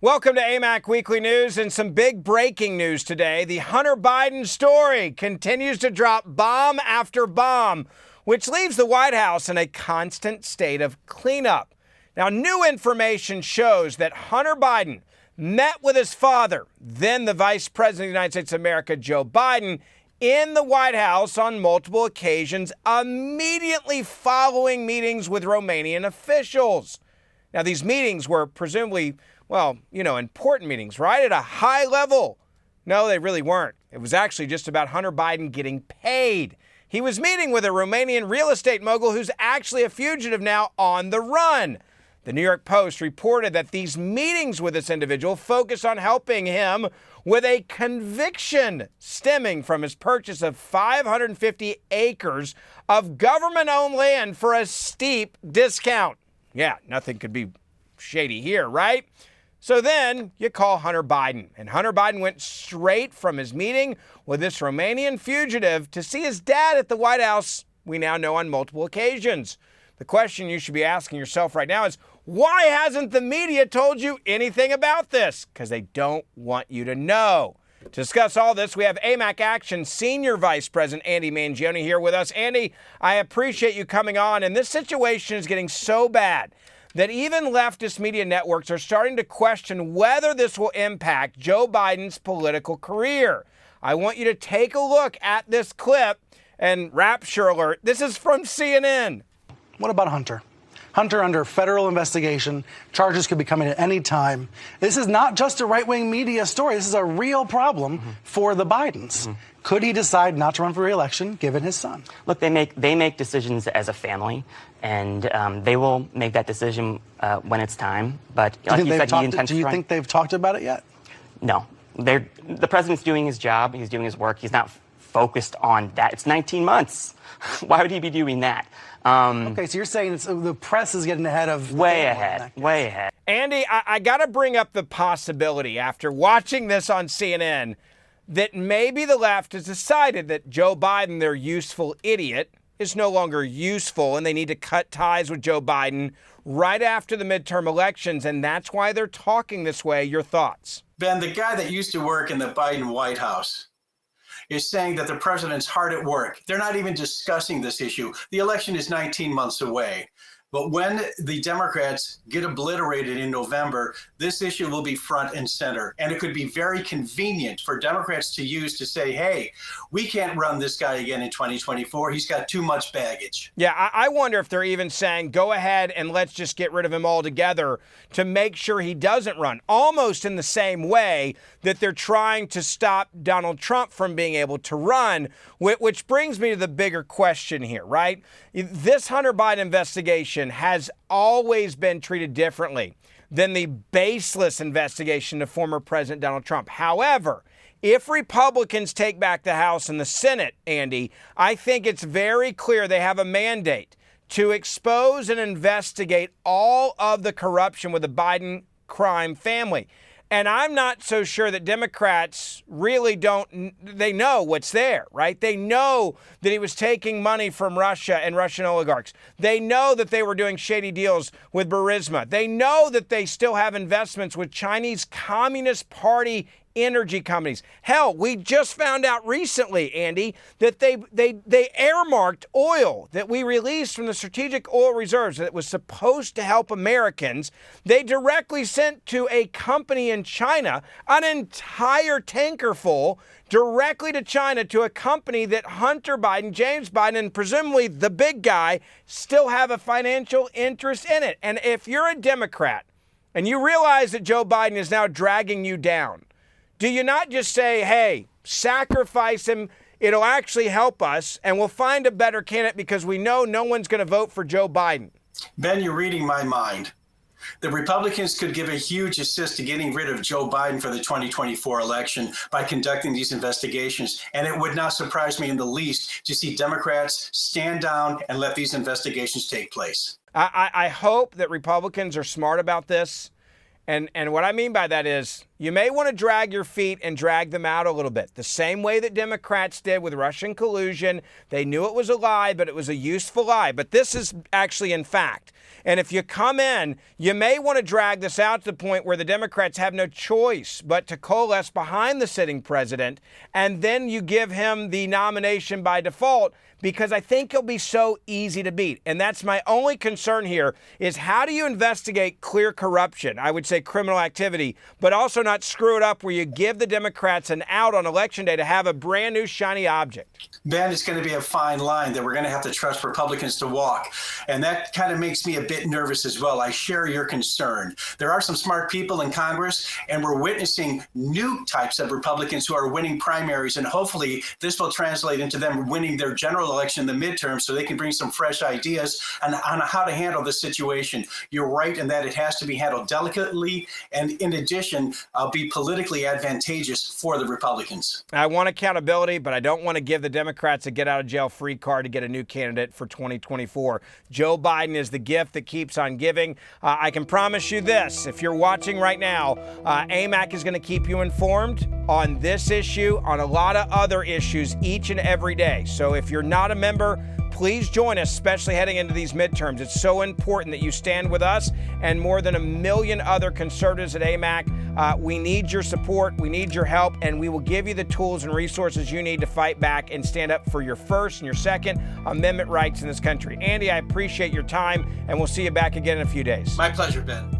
Welcome to AMAC Weekly News and some big breaking news today. The Hunter Biden story continues to drop bomb after bomb, which leaves the White House in a constant state of cleanup. Now, new information shows that Hunter Biden met with his father, then the Vice President of the United States of America, Joe Biden, in the White House on multiple occasions, immediately following meetings with Romanian officials. Now, these meetings were presumably, important meetings, right? At a high level. No, they really weren't. It was actually just about Hunter Biden getting paid. He was meeting with a Romanian real estate mogul who's actually a fugitive now on the run. The New York Post reported that these meetings with this individual focused on helping him with a conviction stemming from his purchase of 550 acres of government-owned land for a steep discount. Yeah, nothing could be shady here, right? So then you call Hunter Biden, and Hunter Biden went straight from his meeting with this Romanian fugitive to see his dad at the White House, we now know on multiple occasions. The question you should be asking yourself right now is, why hasn't the media told you anything about this? Because they don't want you to know. To discuss all this, we have AMAC Action Senior Vice President Andy Mangione here with us. Andy, I appreciate you coming on, and this situation is getting so bad that even leftist media networks are starting to question whether this will impact Joe Biden's political career. I want you to take a look at this clip, and rapture alert, this is from CNN. What about Hunter? Hunter under federal investigation. Charges could be coming at any time. This is not just a right-wing media story. This is a real problem for the Bidens. Could he decide not to run for re-election, given his son? Look, they make decisions as a family, and they will make that decision when it's time. But do you think they've talked about it yet? No. The president's doing his job. He's doing his work. He's not focused on that. It's 19 months. Why would he be doing that? Okay, so you're saying the press is getting ahead of... Way ahead. Andy, I got to bring up the possibility after watching this on CNN that maybe the left has decided that Joe Biden, their useful idiot, is no longer useful, and they need to cut ties with Joe Biden right after the midterm elections, and that's why they're talking this way. Your thoughts? Ben, the guy that used to work in the Biden White House is saying that the president's hard at work. They're not even discussing this issue. The election is 19 months away. But when the Democrats get obliterated in November, this issue will be front and center. And it could be very convenient for Democrats to use to say, hey, we can't run this guy again in 2024. He's got too much baggage. Yeah, I wonder if they're even saying, go ahead and let's just get rid of him altogether to make sure he doesn't run. Almost in the same way that they're trying to stop Donald Trump from being able to run, which brings me to the bigger question here, right? This Hunter Biden investigation has always been treated differently than the baseless investigation of former President Donald Trump. However, if Republicans take back the House and the Senate, Andy, I think it's very clear they have a mandate to expose and investigate all of the corruption with the Biden crime family. And I'm not so sure that Democrats really they know what's there, right? They know that he was taking money from Russia and Russian oligarchs. They know that they were doing shady deals with Burisma. They know that they still have investments with Chinese Communist Party energy companies. Hell, we just found out recently, Andy, that they earmarked oil that we released from the strategic oil reserves that was supposed to help Americans. They directly sent to a company in China an entire tanker full directly to China, to a company that Hunter Biden, James Biden, and presumably the big guy still have a financial interest in it. And if you're a Democrat and you realize that Joe Biden is now dragging you down, do you not just say, hey, sacrifice him, it'll actually help us, and we'll find a better candidate because we know no one's going to vote for Joe Biden? Ben, you're reading my mind. The Republicans could give a huge assist to getting rid of Joe Biden for the 2024 election by conducting these investigations. And it would not surprise me in the least to see Democrats stand down and let these investigations take place. I hope that Republicans are smart about this And what I mean by that is you may want to drag your feet and drag them out a little bit. The same way that Democrats did with Russian collusion. They knew it was a lie, but it was a useful lie. But this is actually in fact. And if you come in, you may want to drag this out to the point where the Democrats have no choice but to coalesce behind the sitting president, and then you give him the nomination by default, because I think he'll be so easy to beat. And that's my only concern here is how do you investigate clear corruption? I would say criminal activity, but also not screw it up where you give the Democrats an out on Election Day to have a brand new shiny object. Ben, it's going to be a fine line that we're going to have to trust Republicans to walk. And that kind of makes me a bit nervous as well. I share your concern. There are some smart people in Congress, and we're witnessing new types of Republicans who are winning primaries. And hopefully this will translate into them winning their general election in the midterm so they can bring some fresh ideas on how to handle this situation. You're right in that it has to be handled delicately and, in addition, be politically advantageous for the Republicans. I want accountability, but I don't want to give the Democrats a get-out-of-jail-free card to get a new candidate for 2024. Joe Biden is the gift that keeps on giving. I can promise you this. If you're watching right now, AMAC is going to keep you informed on this issue, on a lot of other issues each and every day. So if you're not a member, please join us, especially heading into these midterms. It's so important that you stand with us and more than 1 million other conservatives at AMAC. We need your support. We need your help, and we will give you the tools and resources you need to fight back and stand up for your First and your Second Amendment rights in this country. Andy, I appreciate your time, and we'll see you back again in a few days. My pleasure, Ben.